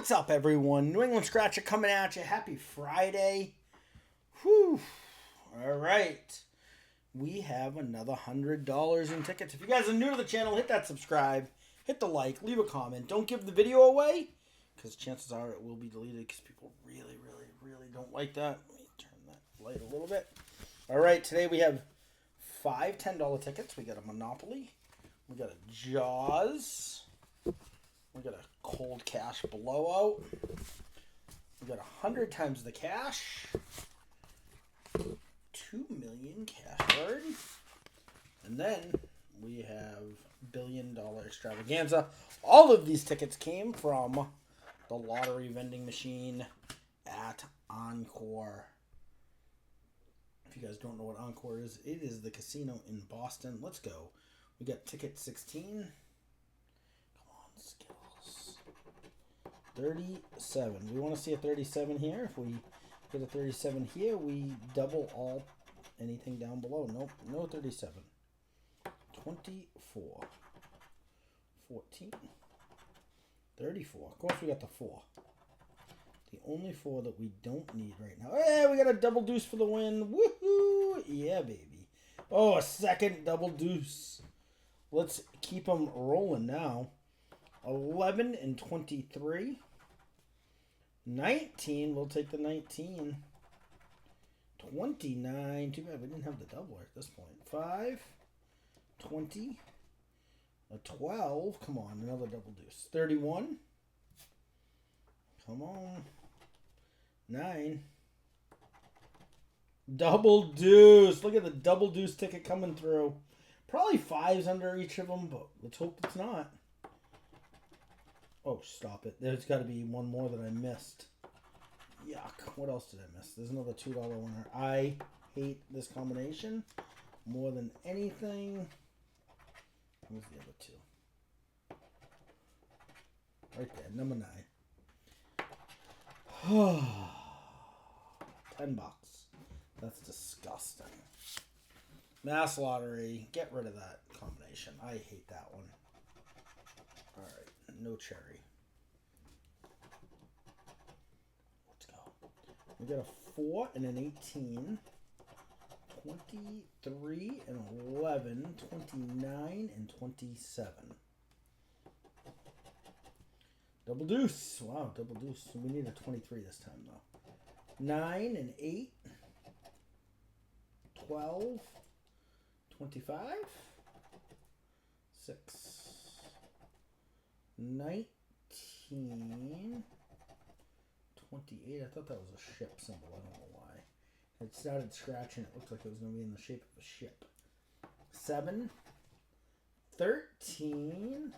What's up, everyone? New England Scratcher coming at you. Happy Friday. Whew. All right. We have another $100 in tickets. If you guys are new to the channel, hit that subscribe, hit the like, leave a comment. Don't give the video away, because chances are it will be deleted because people really don't like that. Let me turn that light a little bit. All right, today we have 5 $10 tickets. We got a Monopoly. We got a Jaws. We got a Cold Cash Blowout. We got 100 times the cash. 2 million cash card. And then we have $1 billion extravaganza. All of these tickets came from the lottery vending machine at Encore. If you guys don't know what Encore is, it is the casino in Boston. Let's go. We got ticket 16. Come on, Skittles. 37. We want to see a 37 here. If we get a 37 here, we double all anything down below. Nope, no 37. 24. 14. 34. Of course we got the 4. The only 4 that we don't need right now. Hey, we got a double deuce for the win. Woohoo! Yeah, baby. Oh, a second double deuce. Let's keep them rolling now. 11 and 23. 19. We'll take the 19. 29. Too bad we didn't have the doubler at this point. 5. 20. A 12. Come on, another double deuce. 31. Come on. 9. Double deuce. Look at the double deuce ticket coming through. Probably 5s under each of them, but let's hope it's not. Oh, stop it. There's got to be one more that I missed. Yuck. What else did I miss? There's another $2 winner. I hate this combination more than anything. Where's the other 2? Right there. Number 9. 10 bucks. That's disgusting. Mass lottery. Get rid of that combination. I hate that one. Alright. No cherry. Let's go. We got a 4 and an 18. 23 and 11. 29 and 27. Double deuce. Wow, double deuce. We need a 23 this time, though. 9 and 8. 12. 25. 6. 19. 28. I thought that was a ship symbol. I don't know why. It started scratching. It looked like it was going to be in the shape of a ship. 7. 13.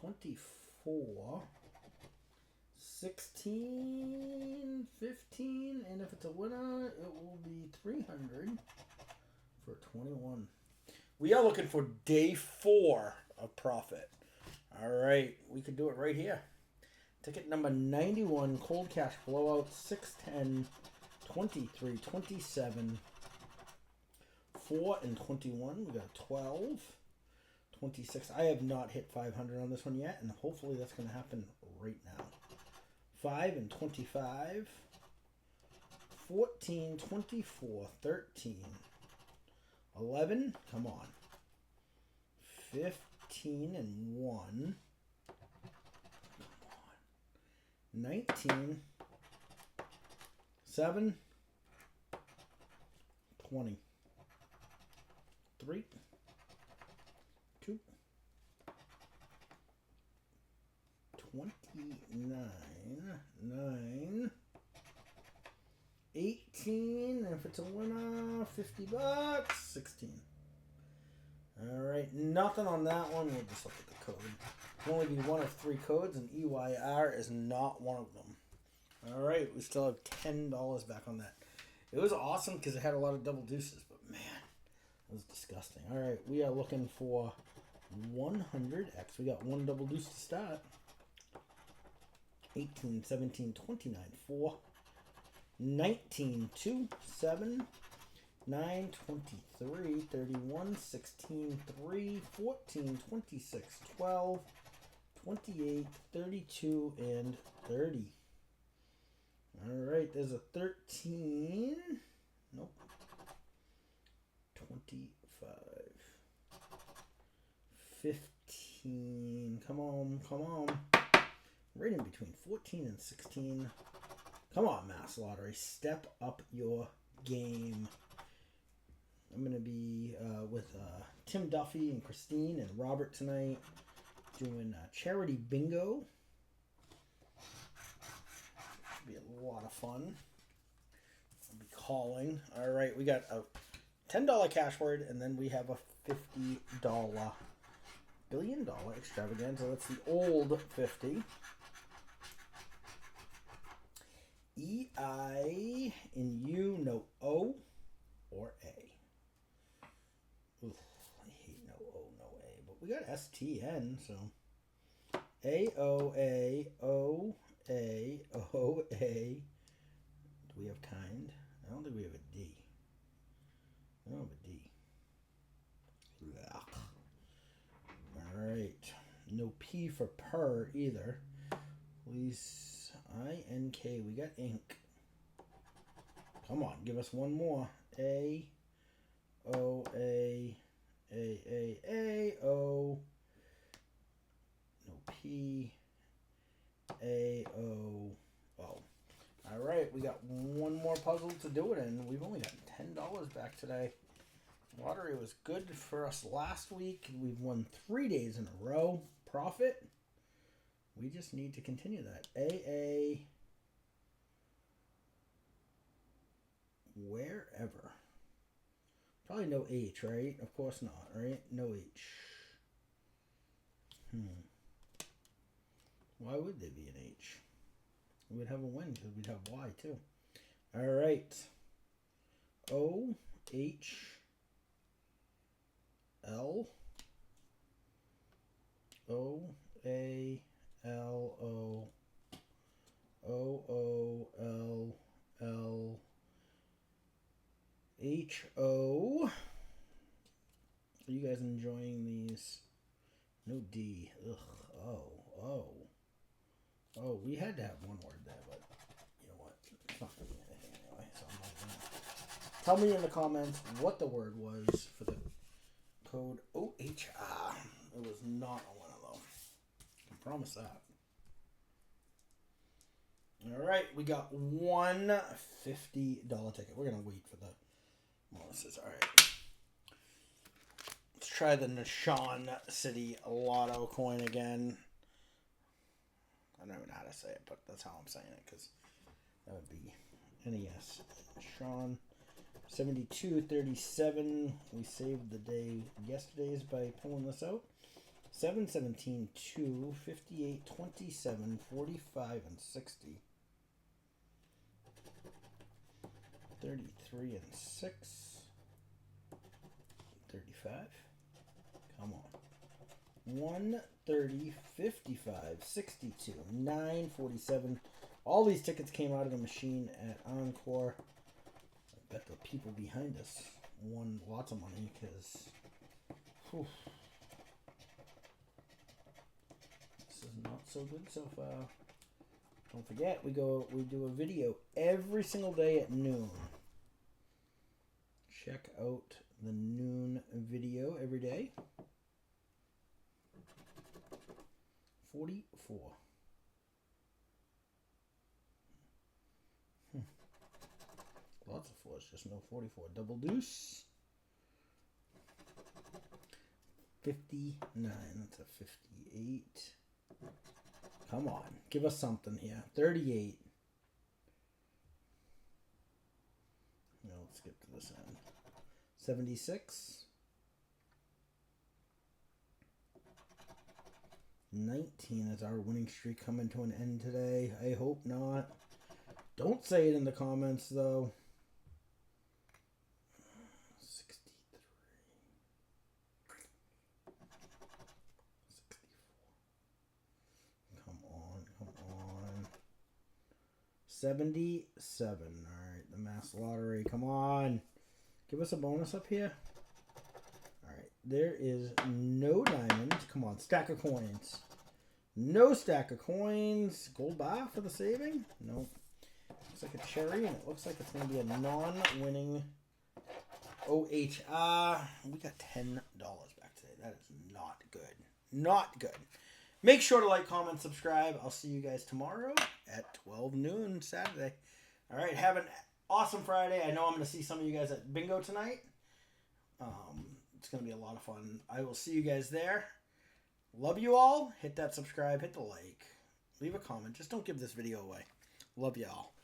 24. 16. 15. And if it's a winner, it will be 300 for 21. We are looking for day 4 of profit. All right, we could do it right here. Ticket number 91, Cold Cash Blowout, 610, 23, 27, 4 and 21. We got a 12, 26. I have not hit 500 on this one yet, and hopefully that's going to happen right now. 5 and 25, 14, 24, 13, 11. Come on. 15 and 1. Come on. 19. 7. 20. 3. 2. 29. 9. 18. And if it's a winner, 50 bucks. 16. Alright, nothing on that one. We'll just look at the code. Can only be one of 3 codes, and EYR is not one of them. Alright, we still have $10 back on that. It was awesome because it had a lot of double deuces, but man, it was disgusting. Alright, we are looking for 100x. We got 1 double deuce to start. 18, 17, 29, 4. 19, 2, 7. 9, 23, 31, 16, 3, 14, 26, 12, 28, 32, and 30. All right, there's a 13. Nope. 25. 15. Come on, come on. Right in between 14 and 16. Come on, Mass Lottery. Step up your game. I'm going to be with Tim Duffy and Christine and Robert tonight doing charity bingo. Should be a lot of fun. I'll be calling. All right, we got a $10 cash word, and then we have a $50 $1 billion extravaganza. That's the old 50. E-I and U, no O or A. Oof, I hate no O, no A. But we got S-T-N, so A-O-A, O-A, O-A. Do we have kind? I don't think we have a D. I don't have a D. Yuck. Alright. No P for per either. Please. I-N-K. We got ink. Come on. Give us one more. A. O. A. A. A. A. O. No P. A. O. O. Alright. We got one more puzzle to do it in. We've only got $10 back today. Lottery was good for us last week. We've won 3 days in a row. Profit. We just need to continue that. A. Wherever. Probably no H, right? Of course not, right? No H. Why would there be an H? We would have a win because we'd have Y too. All right. O, H, L, O, A, L, O, O, O, L, L, H, O. Are you guys enjoying these? No D. Ugh. Oh, oh. Oh, we had to have one word there, but you know what? It's not going to be anything anyway, so I'm not going to. Tell me in the comments what the word was for the code OHR. It was not a winner, though. I can promise that. All right, we got one $50 ticket. We're going to wait for the bonuses. All right. Let's try the Nishan City Lotto coin again. I don't even know how to say it, but that's how I'm saying it, because that would be NES. Nishan 7237. We saved the day yesterday's by pulling this out. 7, 17, 2, 58, 27, 45, and 60. 33 and 6. 35. Come on. 1, 30, 55, 62, 9, 47. All these tickets came out of the machine at Encore. I bet the people behind us won lots of money because this is not so good so far. Don't forget, we do a video every single day at noon. Check out the noon video every day. 44. Lots of fours, just no 44. Double deuce. 59. That's a 58. Come on. Give us something here. 38. Now let's get to this end. 76. 19 is our winning streak coming to an end today. I hope not. Don't say it in the comments, though. 63. 64. Come on, come on. 77. All right, the Mass Lottery. Come on. Give us a bonus up here. All right, there is no diamonds. Come on, stack of coins. No stack of coins. Gold bar for the saving? No. Looks like a cherry, and it looks like it's going to be a non-winning OHR. We got $10 back today. That is not good. Not good. Make sure to like, comment, subscribe. I'll see you guys tomorrow at 12 noon Saturday. All right, have an awesome Friday. I know I'm going to see some of you guys at bingo tonight. It's going to be a lot of fun. I will see you guys there. Love you all. Hit that subscribe. Hit the like. Leave a comment. Just don't give this video away. Love you all.